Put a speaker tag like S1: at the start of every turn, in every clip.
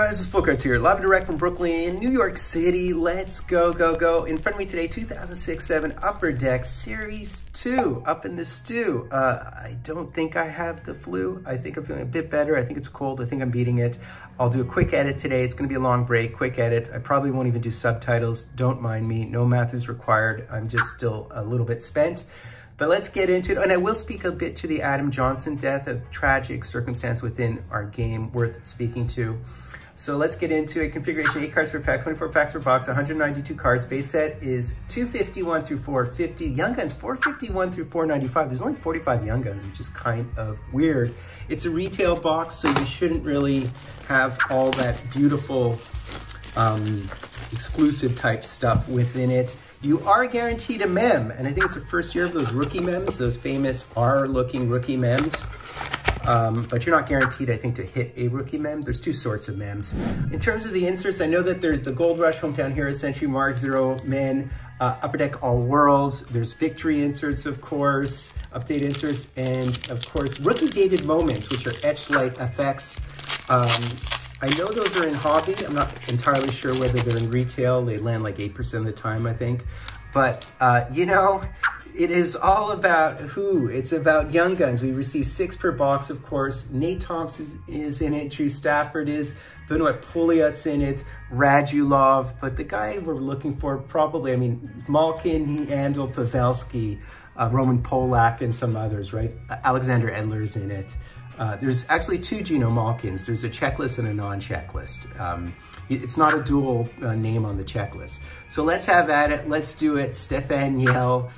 S1: guys, it's Fulcards here, live and direct from Brooklyn, New York City. Let's go, go, go. In front of me today, 2006-07 Upper Deck Series 2, up in the stew. I don't think I have the flu. I think I'm feeling a bit better. I think it's cold. I think I'm beating it. I'll do a quick edit today. It's gonna be a long break, quick edit. I probably won't even do subtitles. Don't mind me. No math is required. I'm just still a little bit spent. But let's get into it. And I will speak a bit to the Adam Johnson death, a tragic circumstance within our game worth speaking to. So let's get into it. Configuration, 8 cards per pack, 24 packs per box, 192 cards. Base set is 251 through 450. Young Guns, 451 through 495. There's only 45 Young Guns, which is kind of weird. It's a retail box, so you shouldn't really have all that beautiful exclusive type stuff within it. You are guaranteed a mem, and I think it's the first year of those rookie mems, those famous R-looking rookie mems. But you're not guaranteed, I think, to hit a rookie mem. There's two sorts of mems. In terms of the inserts, I know that there's the Gold Rush, Hometown Hero, Century Mark, Zero Men, Upper Deck All Worlds. There's Victory inserts, of course, update inserts, and of course, rookie dated moments, which are etched light effects. I know those are in hobby. I'm not entirely sure whether they're in retail. They land like 8% of the time, I think. But, you know, it is all about who? It's about Young Guns. We receive 6 per box, of course. Nate Thompson is in it. Drew Stafford is. Benoit Pouliot's in it. Radulov. But the guy we're looking for probably, I mean, Malkin, Andel, Pavelski, Roman Polak, and some others, right? Alexander Edler's in it. There's actually 2 Geno Malkins. There's a checklist and a non-checklist. It's not a dual name on the checklist. So let's have at it. Let's do it. Stefan Yell,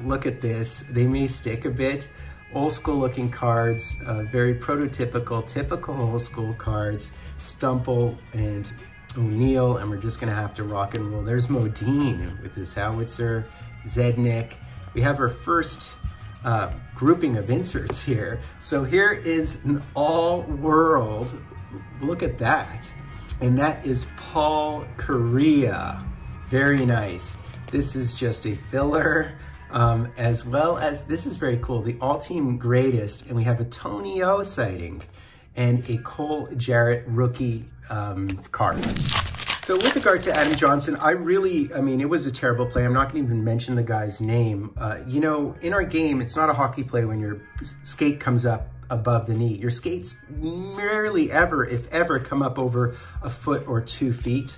S1: look at this. They may stick a bit. Old school looking cards, very prototypical, typical old school cards. Stumple and O'Neill, and we're just gonna have to rock and roll. There's Modine with his howitzer, Zednik. We have our first grouping of inserts here. So here is an all-world, look at that. And that is Paul Kariya. Very nice. This is just a filler, as well as, this is very cool, the all-team greatest, and we have a Tony O sighting and a Cole Jarrett rookie card. So with regard to Adam Johnson, I mean, it was a terrible play. I'm not gonna even mention the guy's name. You know, in our game, it's not a hockey play when your skate comes up above the knee. Your skates rarely ever, if ever, come up over a foot or 2 feet.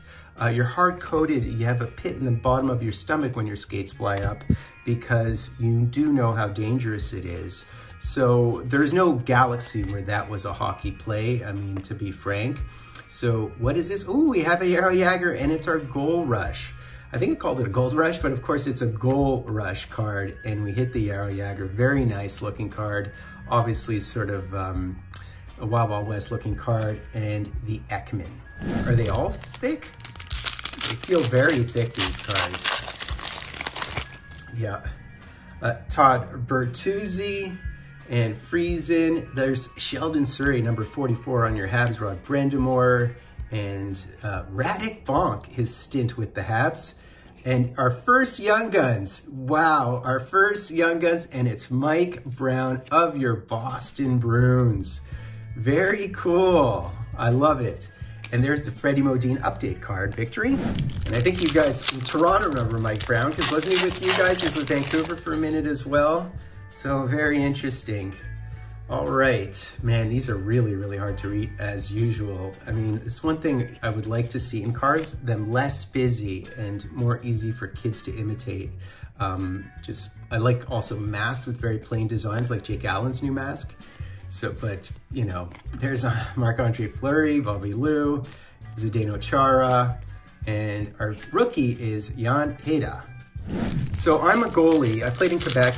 S1: You're hard-coated. You have a pit in the bottom of your stomach when your skates fly up because you do know how dangerous it is. So there's no galaxy where that was a hockey play, I mean, to be frank. So what is this? Oh, we have a Yarrow Jagr, and it's our Goal Rush. I think I called it a Gold Rush, but of course it's a Goal Rush card, and we hit the Yarrow Jagr. Very nice looking card. Obviously sort of a Wild Wild West looking card, and the Ekman. Are they all thick? They feel very thick, these cards. Yeah. Todd Bertuzzi and Friesen. There's Sheldon Surrey, number 44 on your Habs, Rod Brendamore, and Radek Bonk, his stint with the Habs. And our first Young Guns, wow, our first Young Guns, and it's Mike Brown of your Boston Bruins. Very cool, I love it. And there's the Freddie Modine update card, Victory. And I think you guys in Toronto remember Mike Brown, because wasn't he with you guys? He was with Vancouver for a minute as well. So very interesting. All right, man, these are really, really hard to read as usual. I mean, it's one thing I would like to see in cards, them less busy and more easy for kids to imitate. I like also masks with very plain designs like Jake Allen's new mask. So, but, you know, there's Marc-Andre Fleury, Bobby Lou, Zdeno Chara, and our rookie is Jan Heda. So I'm a goalie. I played in Quebec,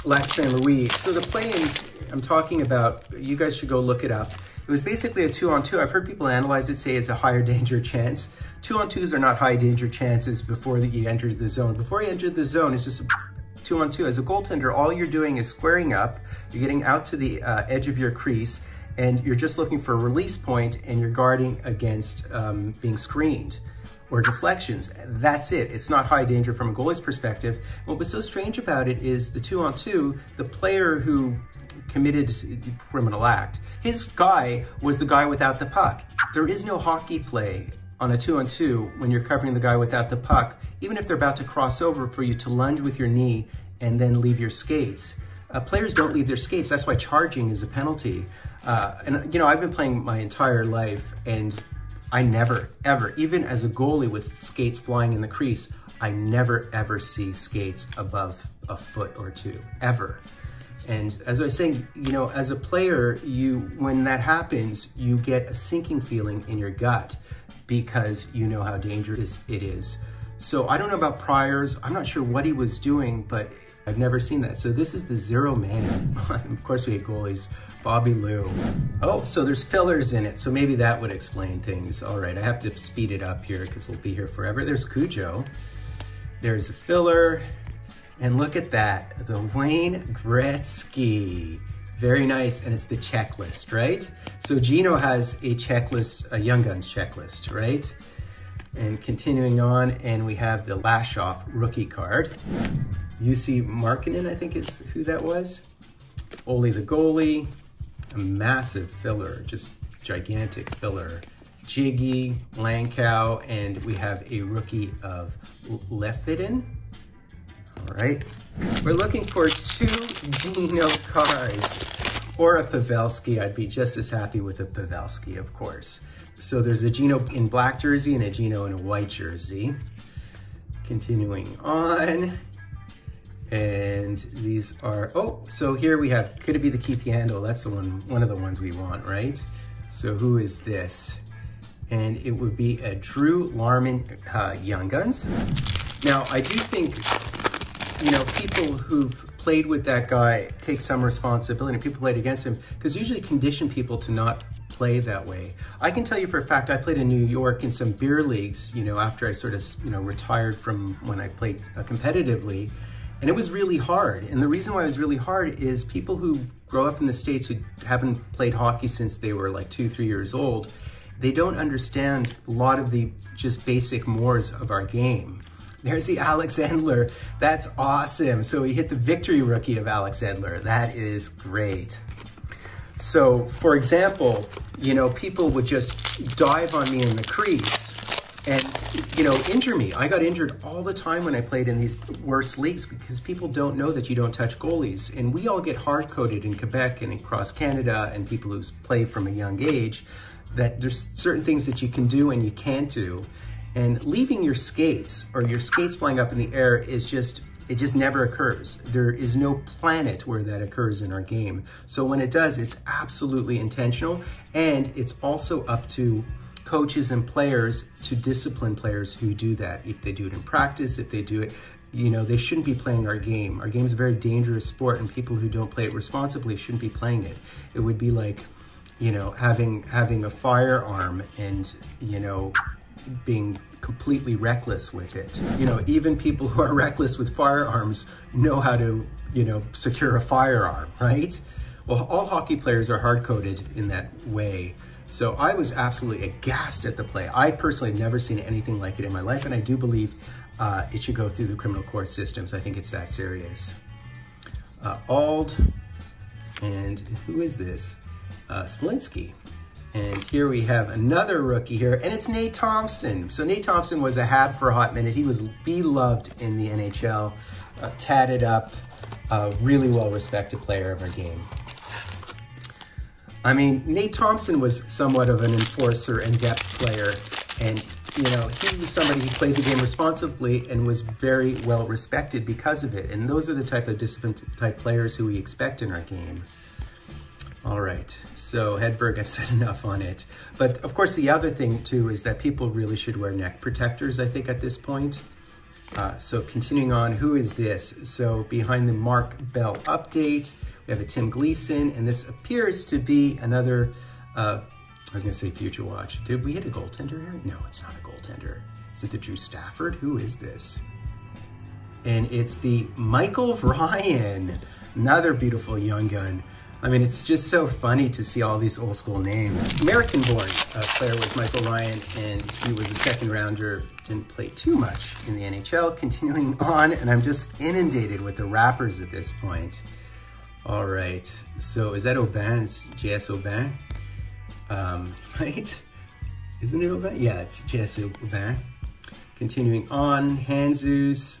S1: Lac Saint Louis. So the play I'm talking about, you guys should go look it up. It was basically a 2-on-2. I've heard people analyze it, say it's a higher danger chance. 2-on-2s are not high danger chances before you enter the zone. Before you enter the zone, it's just a 2-on-2. As a goaltender, all you're doing is squaring up. You're getting out to the edge of your crease, and you're just looking for a release point, and you're guarding against being screened. or deflections. That's it. It's not high danger from a goalie's perspective. What was so strange about it is the 2-on-2, the player who committed the criminal act, his guy was the guy without the puck. There is no hockey play on a 2-on-2 when you're covering the guy without the puck, even if they're about to cross over, for you to lunge with your knee and then leave your skates. Players don't leave their skates. That's why charging is a penalty. And you know, I've been playing my entire life, and I never, ever, even as a goalie with skates flying in the crease, I never, ever see skates above a foot or two, ever. And as I was saying, you know, as a player, when that happens, you get a sinking feeling in your gut because you know how dangerous it is. So I don't know about Priors. I'm not sure what he was doing, but I've never seen that. So this is the 0-man. Of course, we had goalies. Bobby Lou. Oh, so there's fillers in it. So maybe that would explain things. All right, I have to speed it up here because we'll be here forever. There's Cujo. There's a filler. And look at that, the Wayne Gretzky. Very nice, and it's the checklist, right? So Gino has a checklist, a Young Guns checklist, right? And continuing on, and we have the Lashoff rookie card. UC Markkinen, I think is who that was. Ole the goalie, a massive filler, just gigantic filler. Jiggy, Lankow, and we have a rookie of Lefidin. All right, we're looking for 2 Gino cards, or a Pavelski. I'd be just as happy with a Pavelski, of course. So there's a Gino in black jersey and a Gino in a white jersey. Continuing on. And these are, oh, so here we have, could it be the Keith Yandel? That's the one of the ones we want, right? So who is this? And it would be a Drew Larman Young Guns. Now, I do think, you know, people who've played with that guy take some responsibility. People played against him, because usually condition people to not play that way. I can tell you for a fact, I played in New York in some beer leagues, you know, after I sort of, you know, retired from when I played competitively. And it was really hard. And the reason why it was really hard is people who grow up in the States who haven't played hockey since they were like 2-3 years old, they don't understand a lot of the just basic mores of our game. There's the Alex Endler. That's awesome. So we hit the victory rookie of Alex Endler. That is great. So for example, you know, people would just dive on me in the crease and, you know, injure me. I got injured all the time when I played in these worse leagues because people don't know that you don't touch goalies. And we all get hard-coded in Quebec and across Canada, and people who play from a young age, that there's certain things that you can do and you can't do. And leaving your skates or your skates flying up in the air is just, it just never occurs. There is no planet where that occurs in our game. So when it does, it's absolutely intentional. And it's also up to coaches and players to discipline players who do that. If they do it in practice, if they do it, you know, they shouldn't be playing our game. Our game is a very dangerous sport, and people who don't play it responsibly shouldn't be playing it. It would be like, you know, having a firearm and, you know, being completely reckless with it. You know, even people who are reckless with firearms know how to, you know, secure a firearm, right? Well, all hockey players are hard-coded in that way. So I was absolutely aghast at the play. I personally have never seen anything like it in my life, and I do believe it should go through the criminal court systems. I think it's that serious. Ald, and who is this? Smolinski. And here we have another rookie here, and it's Nate Thompson. So Nate Thompson was a Hab for a hot minute. He was beloved in the NHL, tatted up, really well-respected player of our game. I mean, Nate Thompson was somewhat of an enforcer and depth player, and you know, he was somebody who played the game responsibly and was very well respected because of it. And those are the type of disciplined type players who we expect in our game. All right, so Hedberg, I've said enough on it. But of course, the other thing too is that people really should wear neck protectors, I think, at this point. So continuing on, who is this? So behind the Mark Bell update, we have a Tim Gleason, and this appears to be another, I was gonna say Future Watch. Did we hit a goaltender here? No, it's not a goaltender. Is it the Drew Stafford? Who is this? And it's the Michael Ryan, another beautiful young gun. I mean, it's just so funny to see all these old school names. American-born player was Michael Ryan, and he was a second rounder. Didn't play too much in the NHL. Continuing on, and I'm just inundated with the rappers at this point. All right, so is that Aubin? It's J.S. Aubin, right? Isn't it Aubin? Yeah, it's J.S. Aubin. Continuing on, Hanzus,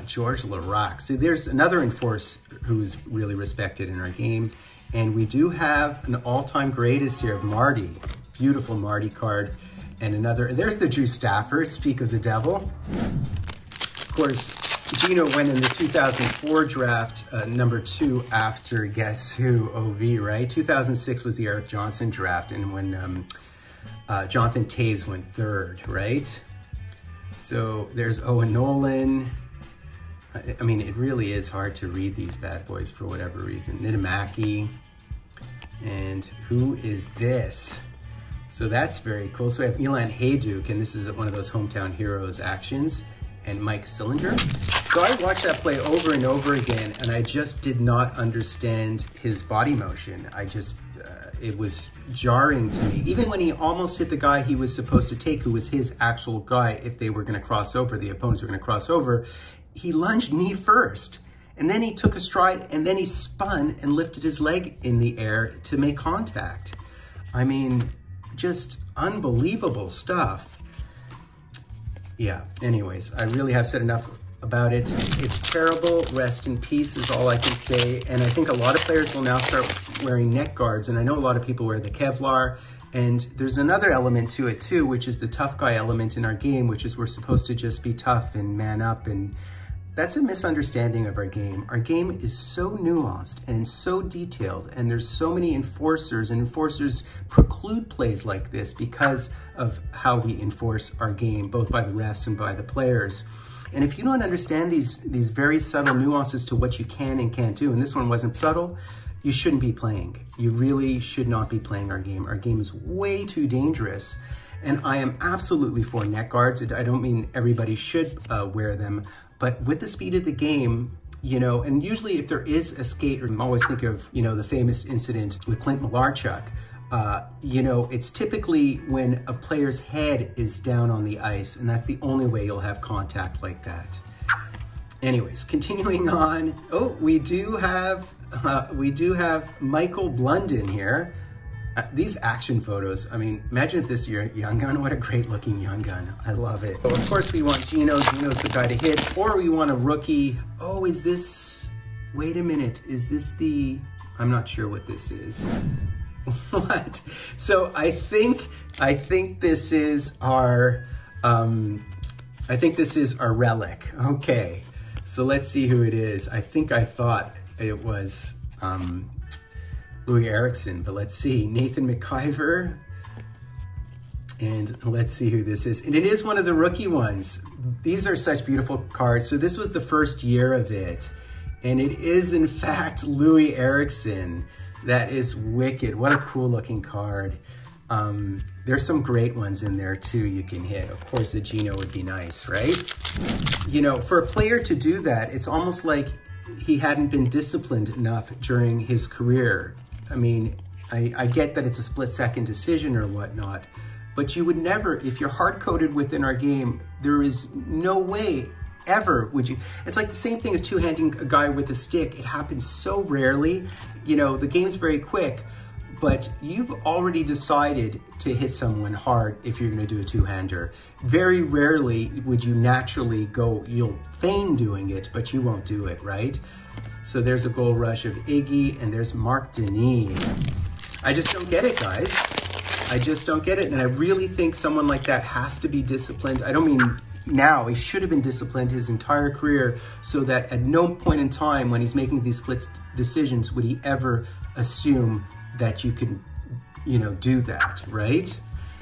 S1: George Laraque. So there's another enforcer who's really respected in our game. And we do have an all-time greatest here of Marty. Beautiful Marty card. And another, there's the Drew Stafford, speak of the devil. Of course, Gino went in the 2004 draft, number 2 after Guess Who, OV, right? 2006 was the Eric Johnson draft, and when Jonathan Toews went 3rd, right? So there's Owen Nolan. I mean, it really is hard to read these bad boys for whatever reason. Nitamaki. And who is this? So that's very cool. So we have Milan Hajduk, and this is one of those hometown heroes actions, and Mike Sillinger. So I watched that play over and over again, and I just did not understand his body motion. I just, it was jarring to me. Even when he almost hit the guy he was supposed to take, who was his actual guy, if they were gonna cross over, the opponents were gonna cross over, he lunged knee first. And then he took a stride, and then he spun and lifted his leg in the air to make contact. I mean, just unbelievable stuff. Yeah, anyways, I really have said enough about it. It's terrible. Rest in peace is all I can say. And I think a lot of players will now start wearing neck guards. And I know a lot of people wear the Kevlar. And there's another element to it too, which is the tough guy element in our game, which is we're supposed to just be tough and man up. And that's a misunderstanding of our game. Our game is so nuanced and so detailed, and there's so many enforcers, and enforcers preclude plays like this because of how we enforce our game, both by the refs and by the players. And if you don't understand these very subtle nuances to what you can and can't do, and this one wasn't subtle, you shouldn't be playing. You really should not be playing our game. Our game is way too dangerous. And I am absolutely for neck guards. I don't mean everybody should wear them, but with the speed of the game, you know, and usually if there is a skate, or I'm always thinking of, you know, the famous incident with Clint Malarchuk, you know, it's typically when a player's head is down on the ice, and that's the only way you'll have contact like that. Anyways, continuing on. Oh, we do have Michael Blunden here. These action photos, I mean, imagine if this is your young gun. What a great looking young gun. I love it. So of course we want Gino. Gino's the guy to hit, or we want a rookie. Oh, is this, wait a minute. Is this the, I'm not sure what this is. What? So I think this is our, I think this is our relic. Okay. So let's see who it is. I think I thought it was, Louis Eriksson, but let's see, Nathan McIver, and let's see who this is. And it is one of the rookie ones. These are such beautiful cards. So this was the first year of it, and it is in fact Louis Eriksson. That is wicked. What a cool looking card. There's some great ones in there too you can hit. Of course, a Gino would be nice, right? You know, for a player to do that, it's almost like he hadn't been disciplined enough during his career. I mean, I get that it's a split-second decision or whatnot, but you would never, if you're hard-coded within our game, there is no way ever would you. It's like the same thing as two-handing a guy with a stick. It happens so rarely. You know, the game's very quick, but you've already decided to hit someone hard if you're gonna do a two-hander. Very rarely would you naturally go, you'll feign doing it, but you won't do it, right? So there's a goal rush of Iggy, and there's Marc Denis. I just don't get it, guys. I just don't get it, and I really think someone like that has to be disciplined. I don't mean now, he should have been disciplined his entire career, so that at no point in time when he's making these split decisions would he ever assume that you can, you know, do that, right?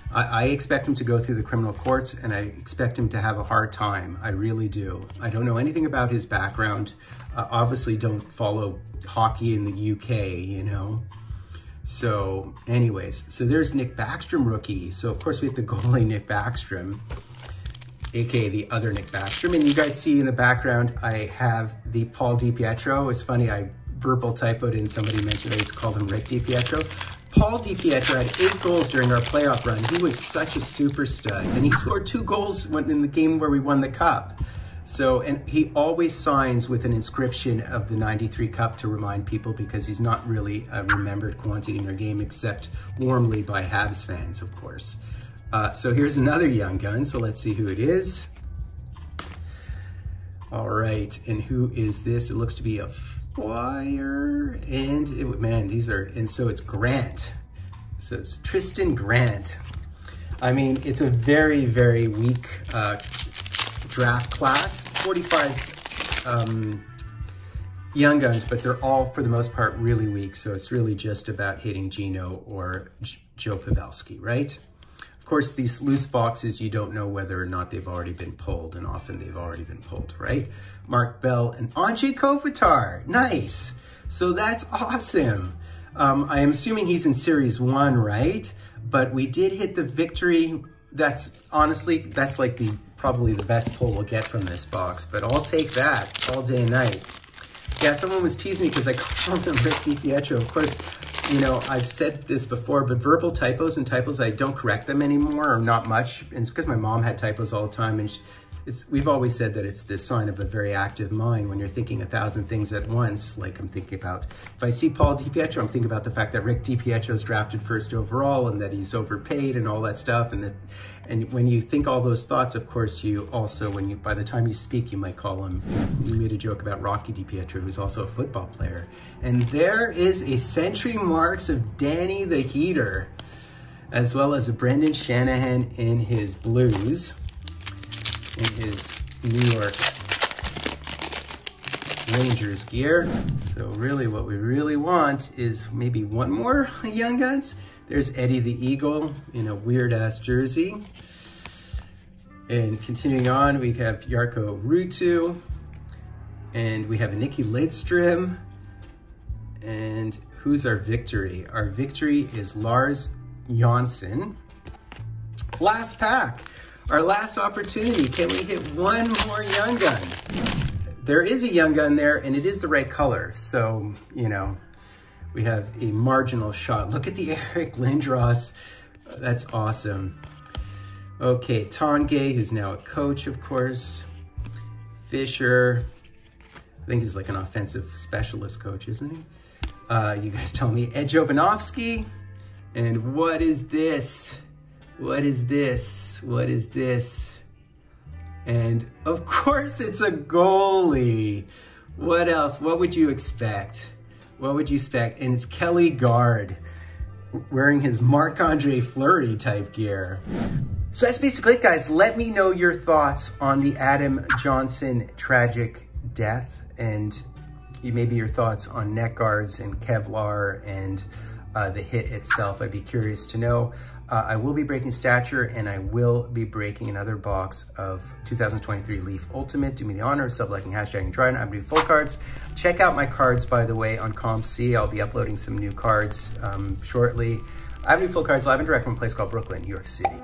S1: I expect him to go through the criminal courts, and I expect him to have a hard time. I really do. I don't know anything about his background. Obviously don't follow hockey in the UK, you know? So anyways, so there's Nick Backstrom rookie. So of course we have the goalie Nick Backstrom, AKA the other Nick Backstrom. And you guys see in the background, I have the Paul DiPietro. It's funny, I verbal typoed in, somebody mentioned that it's called him Rick DiPietro. Paul DiPietro had 8 goals during our playoff run. He was such a super stud, and he scored 2 goals in the game where we won the cup. So, and he always signs with an inscription of the 93 Cup to remind people, because he's not really a remembered quantity in their game, except warmly by Habs fans, of course. So here's another young gun, so let's see who it is. All right, and who is this? It looks to be a Flyer, and man, these are, and so it's Grant. So it's Tristan Grant. I mean, it's a very, very weak draft class, 45 young guns, but they're all, for the most part, really weak. So it's really just about hitting Gino or Joe Pavelski, right? Of course, these loose boxes, you don't know whether or not they've already been pulled, and often they've already been pulled, right? Mark Bell and Anze Kopitar, nice. So that's awesome. I am assuming he's in Series 1, right? But we did hit the victory. That's honestly, that's like probably the best pull we'll get from this box, but I'll take that all day and night. Yeah, someone was teasing me because I called him Rick DiPietro. Of course, you know, I've said this before, but verbal typos and typos, I don't correct them anymore, or not much. And it's because my mom had typos all the time, and we've always said that it's the sign of a very active mind when you're thinking 1,000 things at once. Like I'm thinking about, if I see Paul DiPietro, I'm thinking about the fact that Rick DiPietro is drafted 1st overall and that he's overpaid and all that stuff. And when you think all those thoughts, of course, you also, by the time you speak, you might call him, you made a joke about Rocky DiPietro, who's also a football player. And there is a century marks of Danny the Heater, as well as a Brendan Shanahan in his blues, in his New York Rangers gear. So really what we really want is maybe one more Young Guns. There's Eddie the Eagle in a weird ass jersey. And continuing on, we have Jarkko Ruutu, and we have a Nicky Lidstrom. And who's our victory? Our victory is Lars Jonsson. Last pack. Our last opportunity. Can we hit one more Young Gun? There is a Young Gun there, and it is the right color. So, you know, we have a marginal shot. Look at the Eric Lindros. That's awesome. Okay, Tanguay, who's now a coach, of course. Fisher. I think he's like an offensive specialist coach, isn't he? You guys tell me. Ed Jovanovski. And what is this? What is this? What is this? And of course it's a goalie. What else? What would you expect? What would you expect? And it's Kelly Guard wearing his Marc-Andre Fleury type gear. So that's basically it, guys. Let me know your thoughts on the Adam Johnson tragic death, and maybe your thoughts on neck guards and Kevlar and the hit itself. I'd be curious to know. I will be breaking Stature, and I will be breaking another box of 2023 Leaf Ultimate. Do me the honor of sub-liking, hashtagging Trident. I'm doing full cards. Check out my cards, by the way, on ComC. I'll be uploading some new cards shortly. I have new full cards live and direct from a place called Brooklyn, New York City.